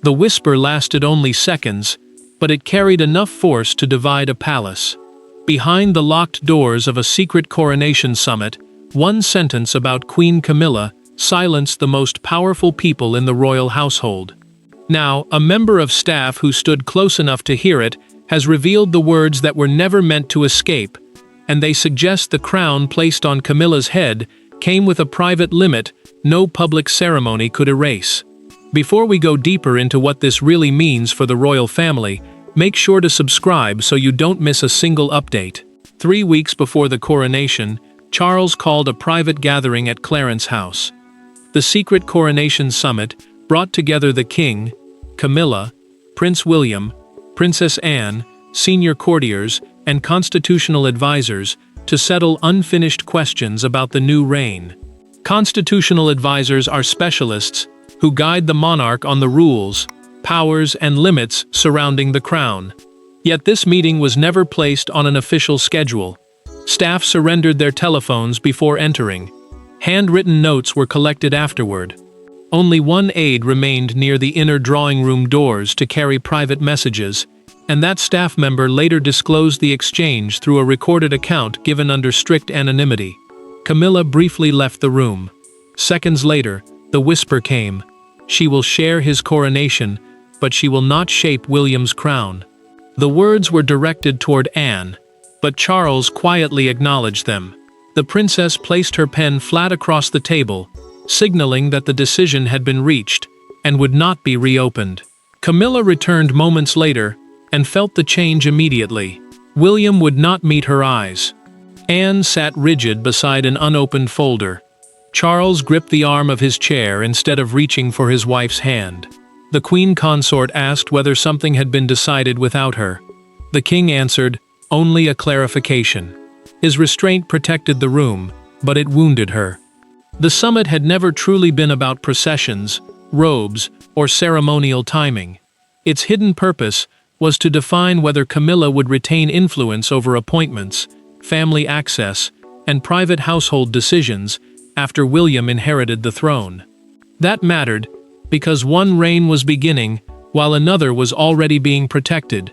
The whisper lasted only seconds, but it carried enough force to divide a palace. Behind the locked doors of a secret coronation summit, one sentence about Queen Camilla silenced the most powerful people in the royal household. Now, a member of staff who stood close enough to hear it has revealed the words that were never meant to escape, and they suggest the crown placed on Camilla's head came with a private limit no public ceremony could erase. Before we go deeper into what this really means for the royal family, make sure to subscribe so you don't miss a single update. 3 weeks before the coronation, Charles called a private gathering at Clarence's house. The secret coronation summit brought together the king, Camilla, Prince William, Princess Anne, senior courtiers, and constitutional advisors to settle unfinished questions about the new reign. Constitutional advisors are specialists who guide the monarch on the rules, powers, and limits surrounding the crown. Yet this meeting was never placed on an official schedule. Staff surrendered their telephones before entering. Handwritten notes were collected afterward. Only one aide remained near the inner drawing room doors to carry private messages, and that staff member later disclosed the exchange through a recorded account given under strict anonymity. Camilla briefly left the room. Seconds later, the whisper came. She will share his coronation, but she will not shape William's crown. The words were directed toward Anne, but Charles quietly acknowledged them. The princess placed her pen flat across the table, signaling that the decision had been reached and would not be reopened. Camilla returned moments later and felt the change immediately. William would not meet her eyes. Anne sat rigid beside an unopened folder. Charles gripped the arm of his chair instead of reaching for his wife's hand. The queen consort asked whether something had been decided without her. The king answered, "Only a clarification." His restraint protected the room, but it wounded her. The summit had never truly been about processions, robes, or ceremonial timing. Its hidden purpose was to define whether Camilla would retain influence over appointments, family access, and private household decisions after William inherited the throne. That mattered because one reign was beginning while another was already being protected.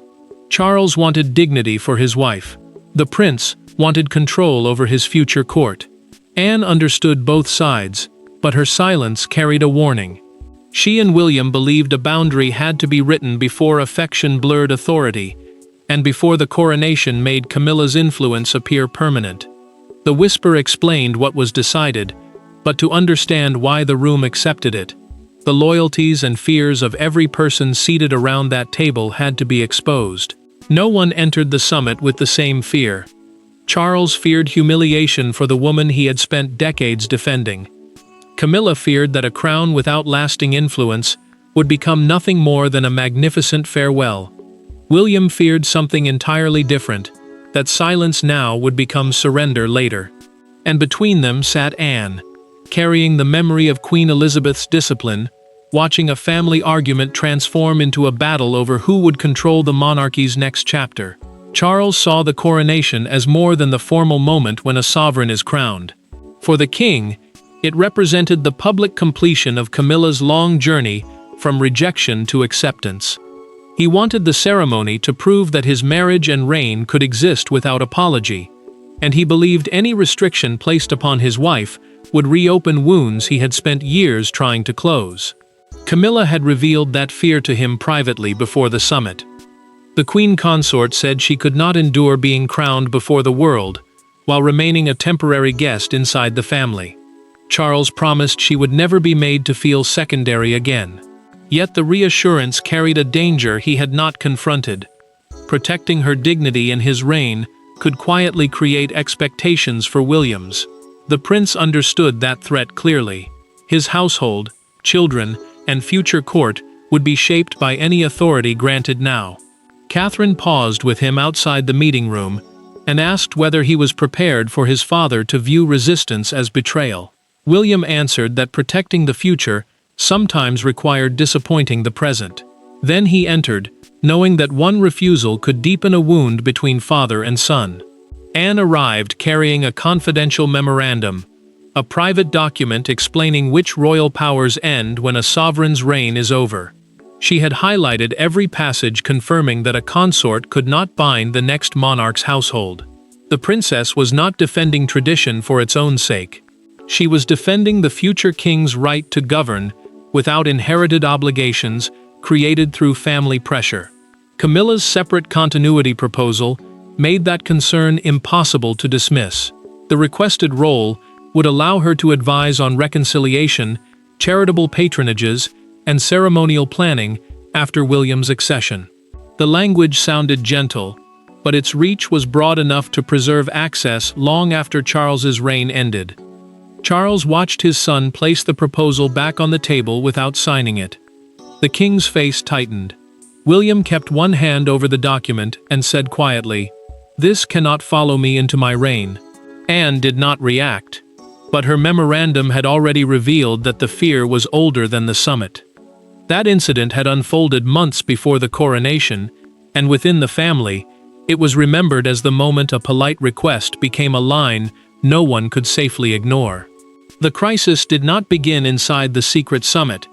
Charles wanted dignity for his wife. The prince wanted control over his future court. Anne understood both sides, but her silence carried a warning. She and William believed a boundary had to be written before affection blurred authority, and before the coronation made Camilla's influence appear permanent. The whisper explained what was decided, but to understand why the room accepted it, the loyalties and fears of every person seated around that table had to be exposed. No one entered the summit with the same fear. Charles feared humiliation for the woman he had spent decades defending. Camilla feared that a crown without lasting influence would become nothing more than a magnificent farewell. William feared something entirely different, that silence now would become surrender later. And between them sat Anne, carrying the memory of Queen Elizabeth's discipline, watching a family argument transform into a battle over who would control the monarchy's next chapter. Charles saw the coronation as more than the formal moment when a sovereign is crowned. For the king, it represented the public completion of Camilla's long journey from rejection to acceptance. He wanted the ceremony to prove that his marriage and reign could exist without apology, and he believed any restriction placed upon his wife would reopen wounds he had spent years trying to close. Camilla had revealed that fear to him privately before the summit. The queen consort said she could not endure being crowned before the world, while remaining a temporary guest inside the family. Charles promised she would never be made to feel secondary again. Yet the reassurance carried a danger he had not confronted. Protecting her dignity in his reign could quietly create expectations for William's. The prince understood that threat clearly. His household, children, and future court would be shaped by any authority granted now. Catherine paused with him outside the meeting room and asked whether he was prepared for his father to view resistance as betrayal. William answered that protecting the future sometimes required disappointing the present. Then he entered, knowing that one refusal could deepen a wound between father and son. Anne arrived carrying a confidential memorandum, a private document explaining which royal powers end when a sovereign's reign is over. She had highlighted every passage confirming that a consort could not bind the next monarch's household. The princess was not defending tradition for its own sake. She was defending the future king's right to govern without inherited obligations created through family pressure. Camilla's separate continuity proposal made that concern impossible to dismiss. The requested role would allow her to advise on reconciliation, charitable patronages, and ceremonial planning after William's accession. The language sounded gentle, but its reach was broad enough to preserve access long after Charles's reign ended. Charles watched his son place the proposal back on the table without signing it. The king's face tightened. William kept one hand over the document and said quietly, "This cannot follow me into my reign." Anne did not react, but her memorandum had already revealed that the fear was older than the summit. That incident had unfolded months before the coronation, and within the family, it was remembered as the moment a polite request became a line no one could safely ignore. The crisis did not begin inside the secret summit.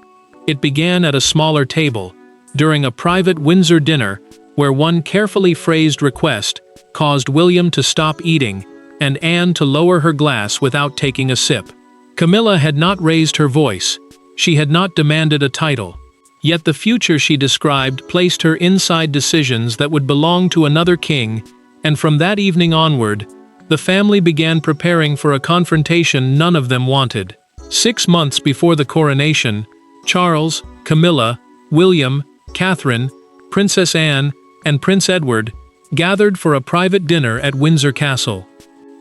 It began at a smaller table, during a private Windsor dinner, where one carefully phrased request caused William to stop eating and Anne to lower her glass without taking a sip. Camilla had not raised her voice. She had not demanded a title. Yet the future she described placed her inside decisions that would belong to another king, and from that evening onward, the family began preparing for a confrontation none of them wanted. 6 months before the coronation, Charles, Camilla, William, Catherine, Princess Anne, and Prince Edward gathered for a private dinner at Windsor Castle.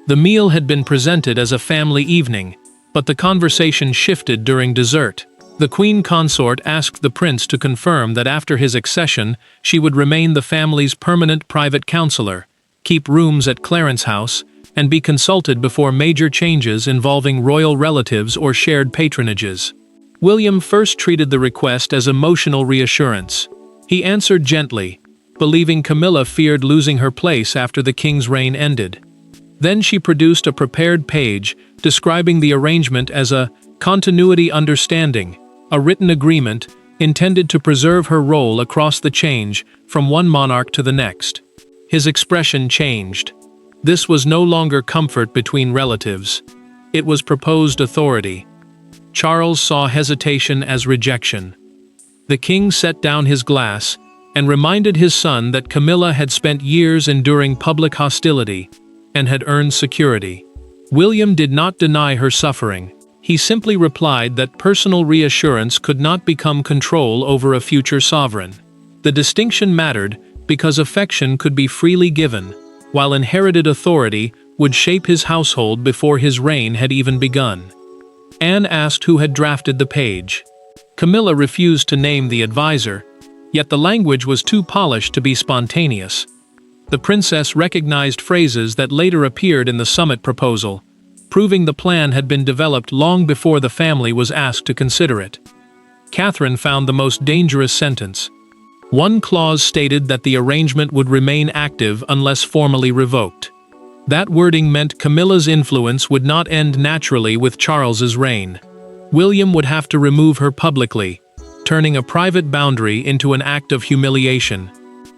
The meal had been presented as a family evening, but the conversation shifted during dessert. The Queen Consort asked the prince to confirm that after his accession, she would remain the family's permanent private counselor, keep rooms at Clarence House, and be consulted before major changes involving royal relatives or shared patronages. William first treated the request as emotional reassurance. He answered gently, believing Camilla feared losing her place after the king's reign ended. Then she produced a prepared page describing the arrangement as a continuity understanding, a written agreement intended to preserve her role across the change from one monarch to the next. His expression changed. This was no longer comfort between relatives. It was proposed authority. Charles saw hesitation as rejection. The king set down his glass and reminded his son that Camilla had spent years enduring public hostility and had earned security. William did not deny her suffering. He simply replied that personal reassurance could not become control over a future sovereign. The distinction mattered because affection could be freely given, while inherited authority would shape his household before his reign had even begun. Anne asked who had drafted the page. Camilla refused to name the advisor, yet the language was too polished to be spontaneous. The princess recognized phrases that later appeared in the summit proposal, proving the plan had been developed long before the family was asked to consider it. Catherine found the most dangerous sentence. One clause stated that the arrangement would remain active unless formally revoked. That wording meant Camilla's influence would not end naturally with Charles's reign. William would have to remove her publicly, turning a private boundary into an act of humiliation.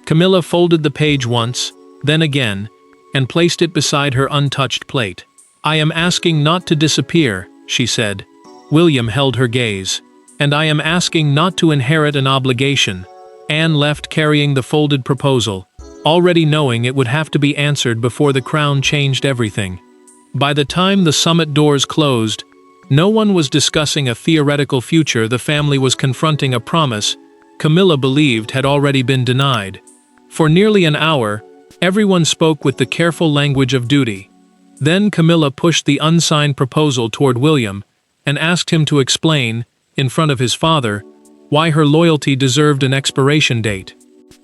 Camilla folded the page once, then again, and placed it beside her untouched plate. "I am asking not to disappear," she said. William held her gaze. "And I am asking not to inherit an obligation." Anne left carrying the folded proposal, already knowing it would have to be answered before the crown changed everything. By the time the summit doors closed, no one was discussing a theoretical future. The family was confronting a promise Camilla believed had already been denied. For nearly an hour, everyone spoke with the careful language of duty. Then Camilla pushed the unsigned proposal toward William and asked him to explain, in front of his father, why her loyalty deserved an expiration date.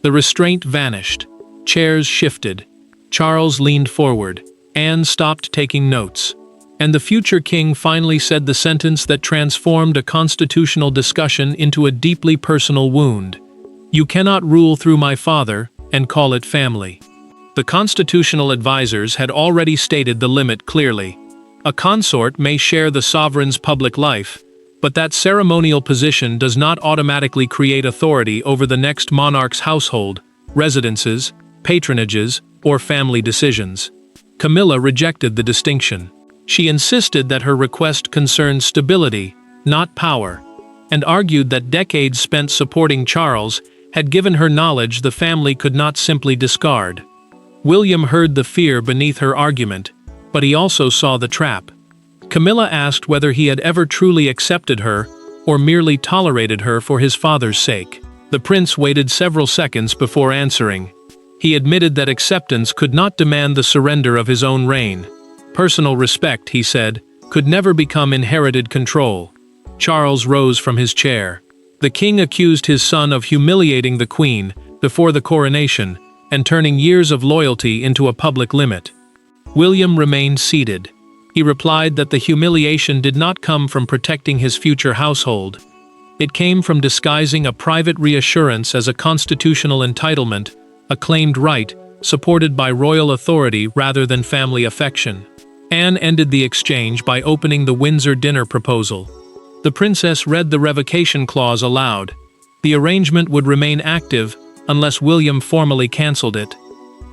The restraint vanished. Chairs shifted. Charles leaned forward. Anne stopped taking notes. And the future king finally said the sentence that transformed a constitutional discussion into a deeply personal wound. "You cannot rule through my father and call it family." The constitutional advisors had already stated the limit clearly. A consort may share the sovereign's public life, But that ceremonial position does not automatically create authority over the next monarch's household, residences, patronages, or family decisions. Camilla rejected the distinction. She insisted that her request concerned stability, not power, and argued that decades spent supporting Charles had given her knowledge the family could not simply discard. William heard the fear beneath her argument, but he also saw the trap. Camilla asked whether he had ever truly accepted her, or merely tolerated her for his father's sake. The prince waited several seconds before answering. He admitted that acceptance could not demand the surrender of his own reign. Personal respect, he said, could never become inherited control. Charles rose from his chair. The king accused his son of humiliating the queen before the coronation and turning years of loyalty into a public limit. William remained seated. He replied that the humiliation did not come from protecting his future household. It came from disguising a private reassurance as a constitutional entitlement, a claimed right, supported by royal authority rather than family affection. Anne ended the exchange by opening the Windsor dinner proposal. The princess read the revocation clause aloud. The arrangement would remain active unless William formally cancelled it.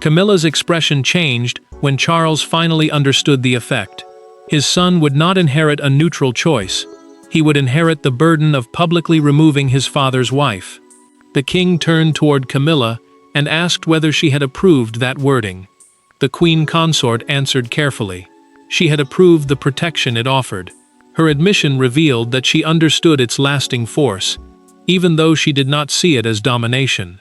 Camilla's expression changed when Charles finally understood the effect. His son would not inherit a neutral choice. He would inherit the burden of publicly removing his father's wife. The king turned toward Camilla and asked whether she had approved that wording. The queen consort answered carefully. She had approved the protection it offered. Her admission revealed that she understood its lasting force, even though she did not see it as domination.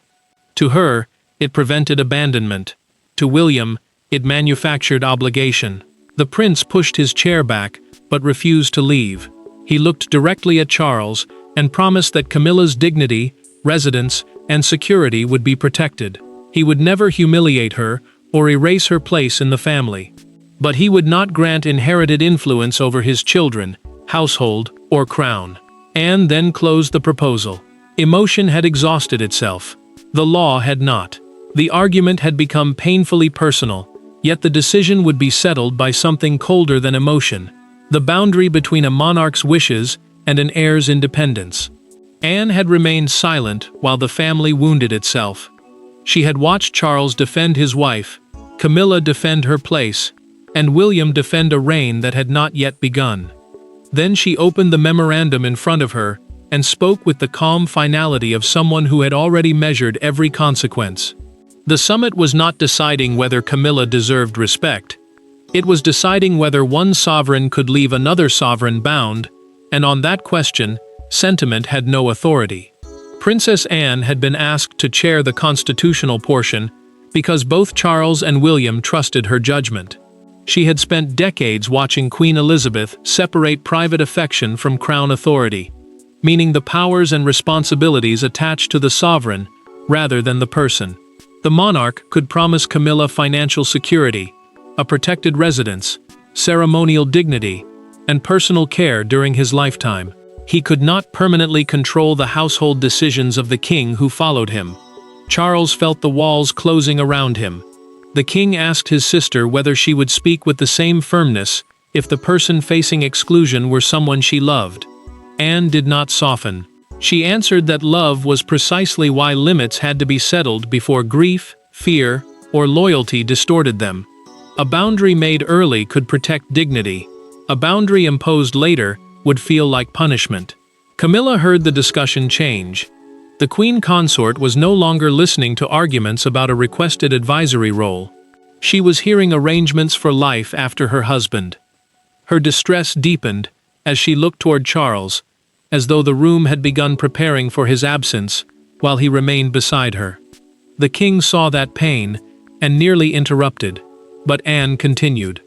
To her, it prevented abandonment. To William, it manufactured obligation. The prince pushed his chair back, but refused to leave. He looked directly at Charles and promised that Camilla's dignity, residence, and security would be protected. He would never humiliate her or erase her place in the family. But he would not grant inherited influence over his children, household, or crown. Anne then closed the proposal. Emotion had exhausted itself. The law had not. The argument had become painfully personal, yet the decision would be settled by something colder than emotion, the boundary between a monarch's wishes and an heir's independence. Anne had remained silent while the family wounded itself. She had watched Charles defend his wife, Camilla defend her place, and William defend a reign that had not yet begun. Then she opened the memorandum in front of her and spoke with the calm finality of someone who had already measured every consequence. The summit was not deciding whether Camilla deserved respect. It was deciding whether one sovereign could leave another sovereign bound, and on that question, sentiment had no authority. Princess Anne had been asked to chair the constitutional portion because both Charles and William trusted her judgment. She had spent decades watching Queen Elizabeth separate private affection from crown authority, meaning the powers and responsibilities attached to the sovereign rather than the person. The monarch could promise Camilla financial security, a protected residence, ceremonial dignity, and personal care during his lifetime. He could not permanently control the household decisions of the king who followed him. Charles felt the walls closing around him. The king asked his sister whether she would speak with the same firmness if the person facing exclusion were someone she loved. Anne did not soften. She answered that love was precisely why limits had to be settled before grief, fear, or loyalty distorted them. A boundary made early could protect dignity. A boundary imposed later would feel like punishment. Camilla heard the discussion change. The queen consort was no longer listening to arguments about a requested advisory role. She was hearing arrangements for life after her husband. Her distress deepened as she looked toward Charles, as though the room had begun preparing for his absence while he remained beside her. The king saw that pain and nearly interrupted, but Anne continued.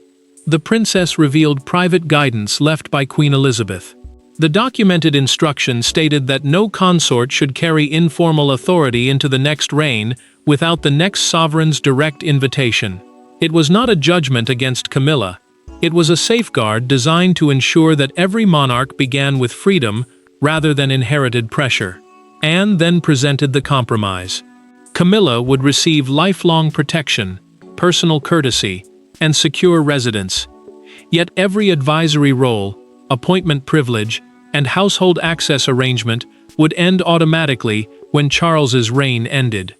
The princess revealed private guidance left by Queen Elizabeth. The documented instruction stated that no consort should carry informal authority into the next reign without the next sovereign's direct invitation. It was not a judgment against Camilla. It was a safeguard designed to ensure that every monarch began with freedom rather than inherited pressure. Anne then presented the compromise. Camilla would receive lifelong protection, personal courtesy, and secure residence. Yet every advisory role, appointment privilege, and household access arrangement would end automatically when Charles's reign ended.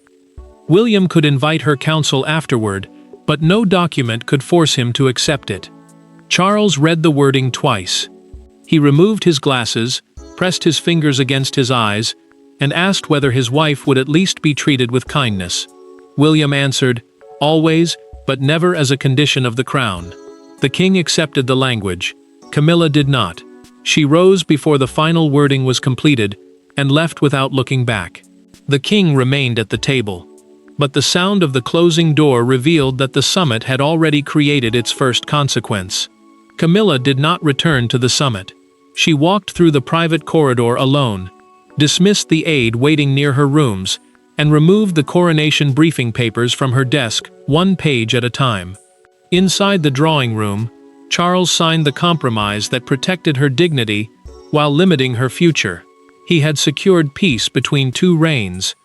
William could invite her counsel afterward, but no document could force him to accept it. Charles read the wording twice. He removed his glasses, pressed his fingers against his eyes, and asked whether his wife would at least be treated with kindness. William answered, "Always, but never as a condition of the crown." The king accepted the language. Camilla did not. She rose before the final wording was completed and left without looking back. The king remained at the table. But the sound of the closing door revealed that the summit had already created its first consequence. Camilla did not return to the summit. She walked through the private corridor alone, dismissed the aide waiting near her rooms, and removed the coronation briefing papers from her desk, one page at a time. Inside the drawing room, Charles signed the compromise that protected her dignity while limiting her future. He had secured peace between two reigns,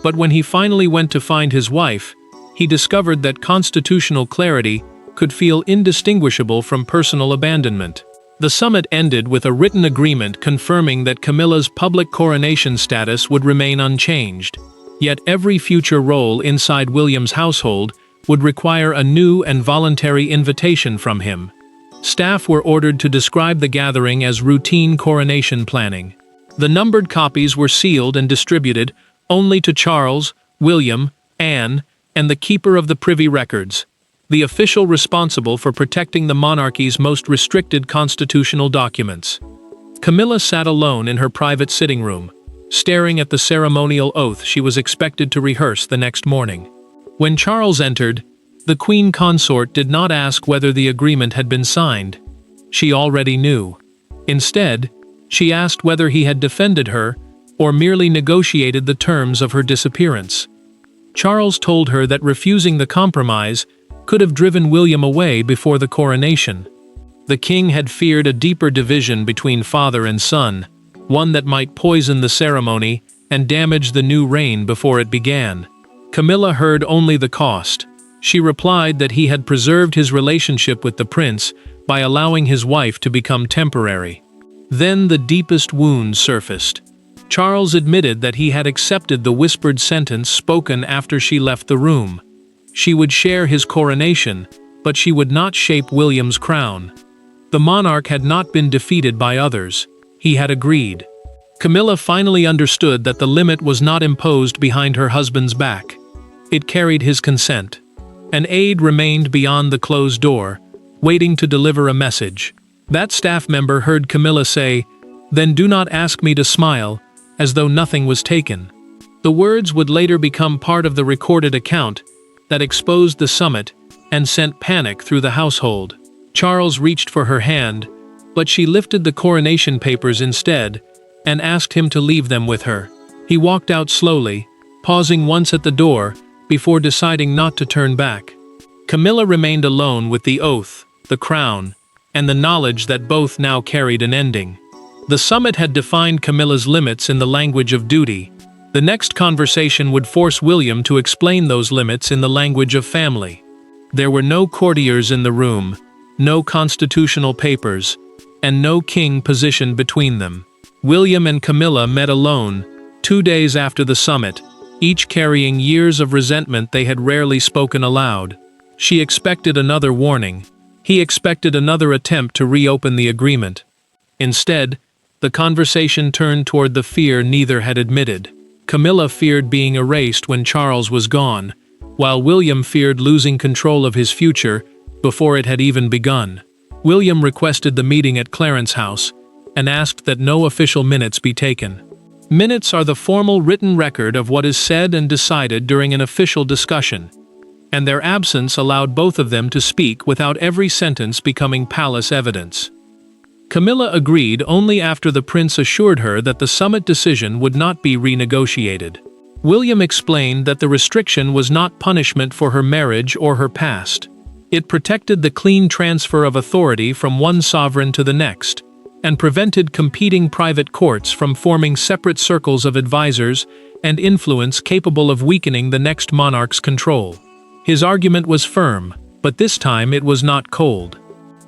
but when he finally went to find his wife, he discovered that constitutional clarity could feel indistinguishable from personal abandonment. The summit ended with a written agreement confirming that Camilla's public coronation status would remain unchanged. Yet every future role inside William's household would require a new and voluntary invitation from him. Staff were ordered to describe the gathering as routine coronation planning. The numbered copies were sealed and distributed only to Charles, William, Anne, and the keeper of the privy records, the official responsible for protecting the monarchy's most restricted constitutional documents. Camilla sat alone in her private sitting room, staring at the ceremonial oath she was expected to rehearse the next morning. When Charles entered, the queen consort did not ask whether the agreement had been signed. She already knew. Instead, she asked whether he had defended her or merely negotiated the terms of her disappearance. Charles told her that refusing the compromise could have driven William away before the coronation. The king had feared a deeper division between father and son, one that might poison the ceremony and damage the new reign before it began. Camilla heard only the cost. She replied that he had preserved his relationship with the prince by allowing his wife to become temporary. Then the deepest wound surfaced. Charles admitted that he had accepted the whispered sentence spoken after she left the room. She would share his coronation, but she would not shape William's crown. The monarch had not been defeated by others. He had agreed. Camilla finally understood that the limit was not imposed behind her husband's back. It carried his consent. An aide remained beyond the closed door, waiting to deliver a message. That staff member heard Camilla say, "Then do not ask me to smile," as though nothing was taken. The words would later become part of the recorded account that exposed the summit and sent panic through the household. Charles reached for her hand, but she lifted the coronation papers instead and asked him to leave them with her. He walked out slowly, pausing once at the door before deciding not to turn back. Camilla remained alone with the oath, the crown, and the knowledge that both now carried an ending. The summit had defined Camilla's limits in the language of duty. The next conversation would force William to explain those limits in the language of family. There were no courtiers in the room, no constitutional papers, and no king positioned between them. William and Camilla met alone, 2 days after the summit, each carrying years of resentment they had rarely spoken aloud. She expected another warning. He expected another attempt to reopen the agreement. Instead, the conversation turned toward the fear neither had admitted. Camilla feared being erased when Charles was gone, while William feared losing control of his future before it had even begun. William requested the meeting at Clarence House and asked that no official minutes be taken. Minutes are the formal written record of what is said and decided during an official discussion, and their absence allowed both of them to speak without every sentence becoming palace evidence. Camilla agreed only after the prince assured her that the summit decision would not be renegotiated. William explained that the restriction was not punishment for her marriage or her past. It protected the clean transfer of authority from one sovereign to the next, and prevented competing private courts from forming separate circles of advisors and influence capable of weakening the next monarch's control. His argument was firm, but this time it was not cold.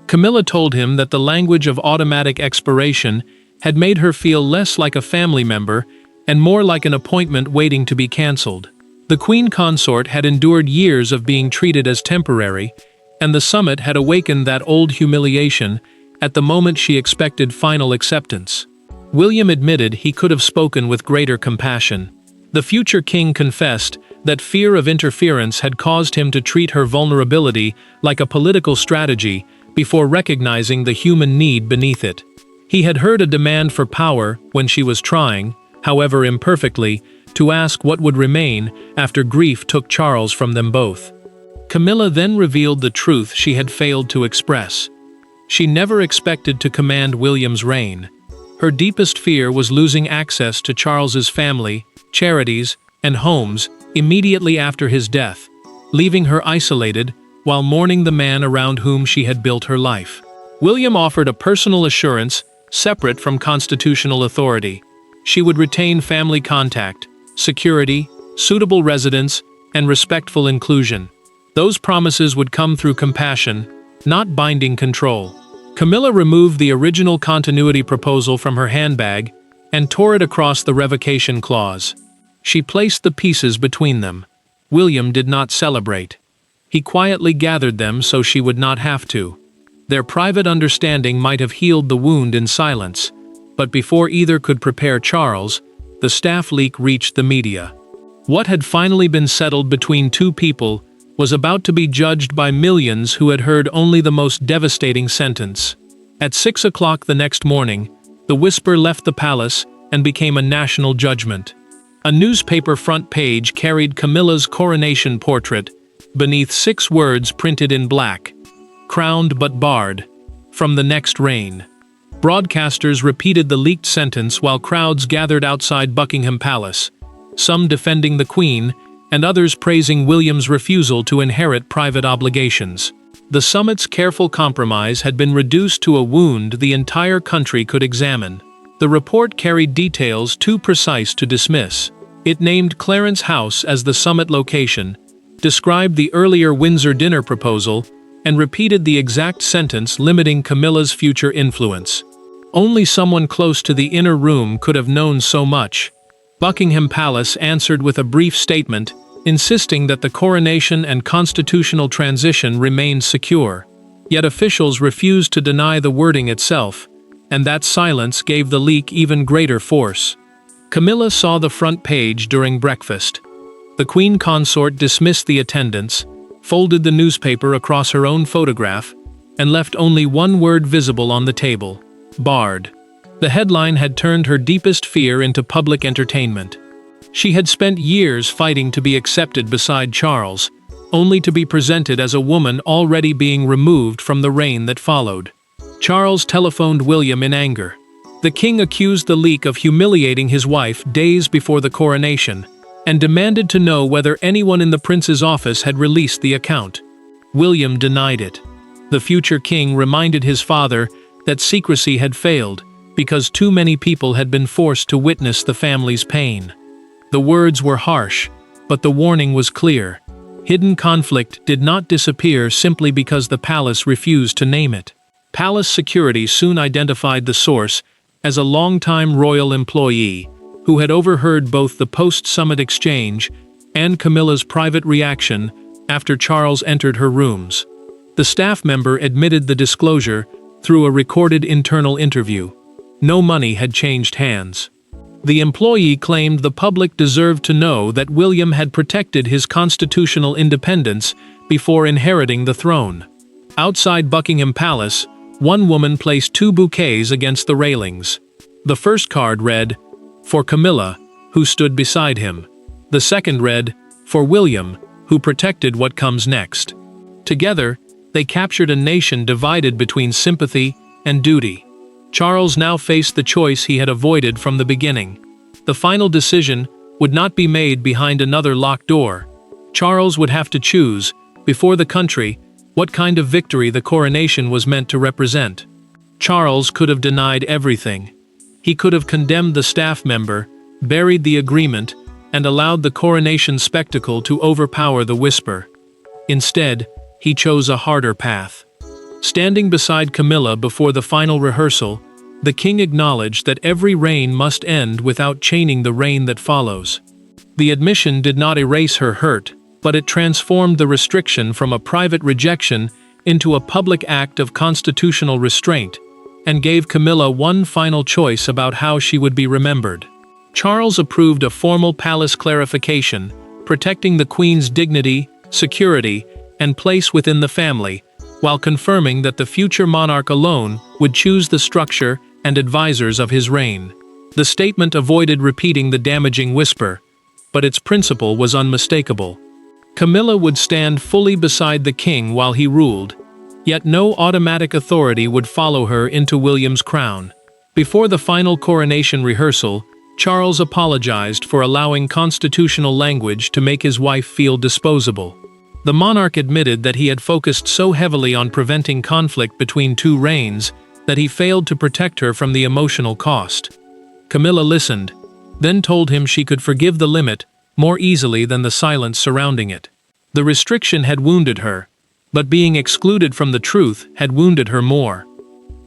Camilla told him that the language of automatic expiration had made her feel less like a family member and more like an appointment waiting to be cancelled. The Queen Consort had endured years of being treated as temporary, and the summit had awakened that old humiliation at the moment she expected final acceptance. William admitted he could have spoken with greater compassion. The future king confessed that fear of interference had caused him to treat her vulnerability like a political strategy before recognizing the human need beneath it. He had heard a demand for power when she was trying, however imperfectly, to ask what would remain after grief took Charles from them both. Camilla then revealed the truth she had failed to express. She never expected to command William's reign. Her deepest fear was losing access to Charles's family, charities, and homes immediately after his death, leaving her isolated while mourning the man around whom she had built her life. William offered a personal assurance separate from constitutional authority. She would retain family contact, security, suitable residence, and respectful inclusion. Those promises would come through compassion, not binding control. Camilla removed the original continuity proposal from her handbag and tore it across the revocation clause. She placed the pieces between them. William did not celebrate. He quietly gathered them so she would not have to. Their private understanding might have healed the wound in silence, but before either could prepare Charles, the staff leak reached the media. What had finally been settled between two people was about to be judged by millions who had heard only the most devastating sentence. At 6 o'clock the next morning, the whisper left the palace and became a national judgment. A newspaper front page carried Camilla's coronation portrait, beneath 6 words printed in black: "Crowned but barred. From the next reign." Broadcasters repeated the leaked sentence while crowds gathered outside Buckingham Palace, some defending the Queen and others praising William's refusal to inherit private obligations. The summit's careful compromise had been reduced to a wound the entire country could examine. The report carried details too precise to dismiss. It named Clarence House as the summit location, described the earlier Windsor dinner proposal, and repeated the exact sentence limiting Camilla's future influence. Only someone close to the inner room could have known so much. Buckingham Palace answered with a brief statement, insisting that the coronation and constitutional transition remained secure. Yet officials refused to deny the wording itself, and that silence gave the leak even greater force. Camilla saw the front page during breakfast. The Queen Consort dismissed the attendants, folded the newspaper across her own photograph, and left only one word visible on the table: barred. The headline had turned her deepest fear into public entertainment. She had spent years fighting to be accepted beside Charles, only to be presented as a woman already being removed from the reign that followed. Charles telephoned William in anger. The king accused the leak of humiliating his wife days before the coronation, and demanded to know whether anyone in the prince's office had released the account. William denied it. The future king reminded his father that secrecy had failed, because too many people had been forced to witness the family's pain. The words were harsh, but the warning was clear. Hidden conflict did not disappear simply because the palace refused to name it. Palace security soon identified the source as a longtime royal employee who had overheard both the post-summit exchange and Camilla's private reaction after Charles entered her rooms. The staff member admitted the disclosure through a recorded internal interview. No money had changed hands. The employee claimed the public deserved to know that William had protected his constitutional independence before inheriting the throne. Outside Buckingham Palace, one woman placed 2 bouquets against the railings. The first card read, "For Camilla, who stood beside him." The second read, "For William, who protected what comes next." Together, they captured a nation divided between sympathy and duty. Charles now faced the choice he had avoided from the beginning. The final decision would not be made behind another locked door. Charles would have to choose, before the country, what kind of victory the coronation was meant to represent. Charles could have denied everything. He could have condemned the staff member, buried the agreement, and allowed the coronation spectacle to overpower the whisper. Instead, he chose a harder path. Standing beside Camilla before the final rehearsal, The king acknowledged that every reign must end without chaining the reign that follows. The admission did not erase her hurt, but it transformed the restriction from a private rejection into a public act of constitutional restraint, and gave Camilla one final choice about how she would be remembered. Charles approved a formal palace clarification, protecting the queen's dignity, security, and place within the family, while confirming that the future monarch alone would choose the structure and advisors of his reign. The statement avoided repeating the damaging whisper, but its principle was unmistakable. Camilla would stand fully beside the king while he ruled, yet no automatic authority would follow her into William's crown. Before the final coronation rehearsal, Charles apologized for allowing constitutional language to make his wife feel disposable. The monarch admitted that he had focused so heavily on preventing conflict between two reigns that he failed to protect her from the emotional cost. Camilla listened, then told him she could forgive the limit more easily than the silence surrounding it. The restriction had wounded her, but being excluded from the truth had wounded her more.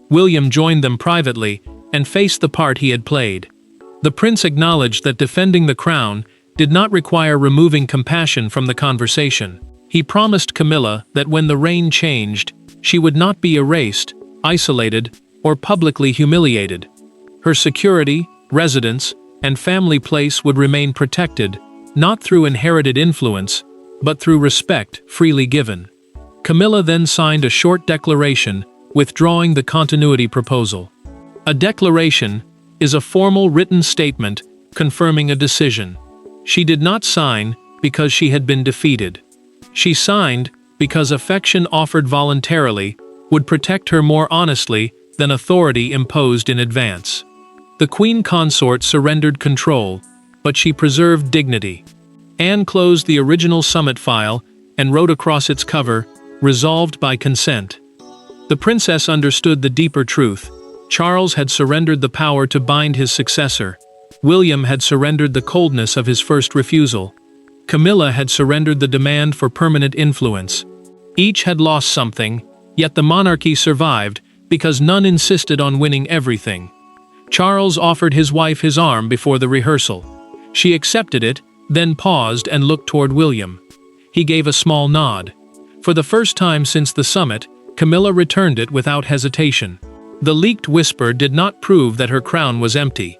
William joined them privately and faced the part he had played. The prince acknowledged that defending the crown did not require removing compassion from the conversation. He promised Camilla that when the reign changed, she would not be erased, isolated, or publicly humiliated. Her security, residence, and family place would remain protected, not through inherited influence, but through respect freely given. Camilla then signed a short declaration, withdrawing the continuity proposal. A declaration is a formal written statement confirming a decision. She did not sign because she had been defeated. She signed because affection offered voluntarily would protect her more honestly than authority imposed in advance. The queen consort surrendered control, but she preserved dignity. Anne closed the original summit file and wrote across its cover, "Resolved by consent." The princess understood the deeper truth. Charles had surrendered the power to bind his successor. William had surrendered the coldness of his first refusal. Camilla had surrendered the demand for permanent influence. Each had lost something, yet the monarchy survived because none insisted on winning everything. Charles offered his wife his arm before the rehearsal. She accepted it, then paused and looked toward William. He gave a small nod. For the first time since the summit, Camilla returned it without hesitation. The leaked whisper did not prove that her crown was empty.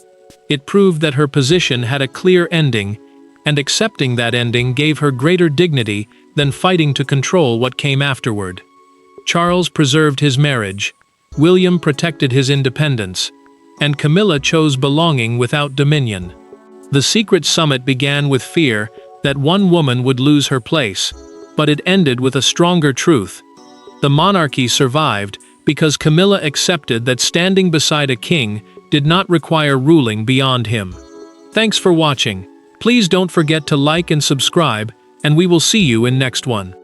It proved that her position had a clear ending, and accepting that ending gave her greater dignity than fighting to control what came afterward. Charles preserved his marriage, William protected his independence, and Camilla chose belonging without dominion. The secret summit began with fear that one woman would lose her place, but it ended with a stronger truth. The monarchy survived because Camilla accepted that standing beside a king did not require ruling beyond him. Thanks for watching. Please don't forget to like and subscribe, and we will see you in next one.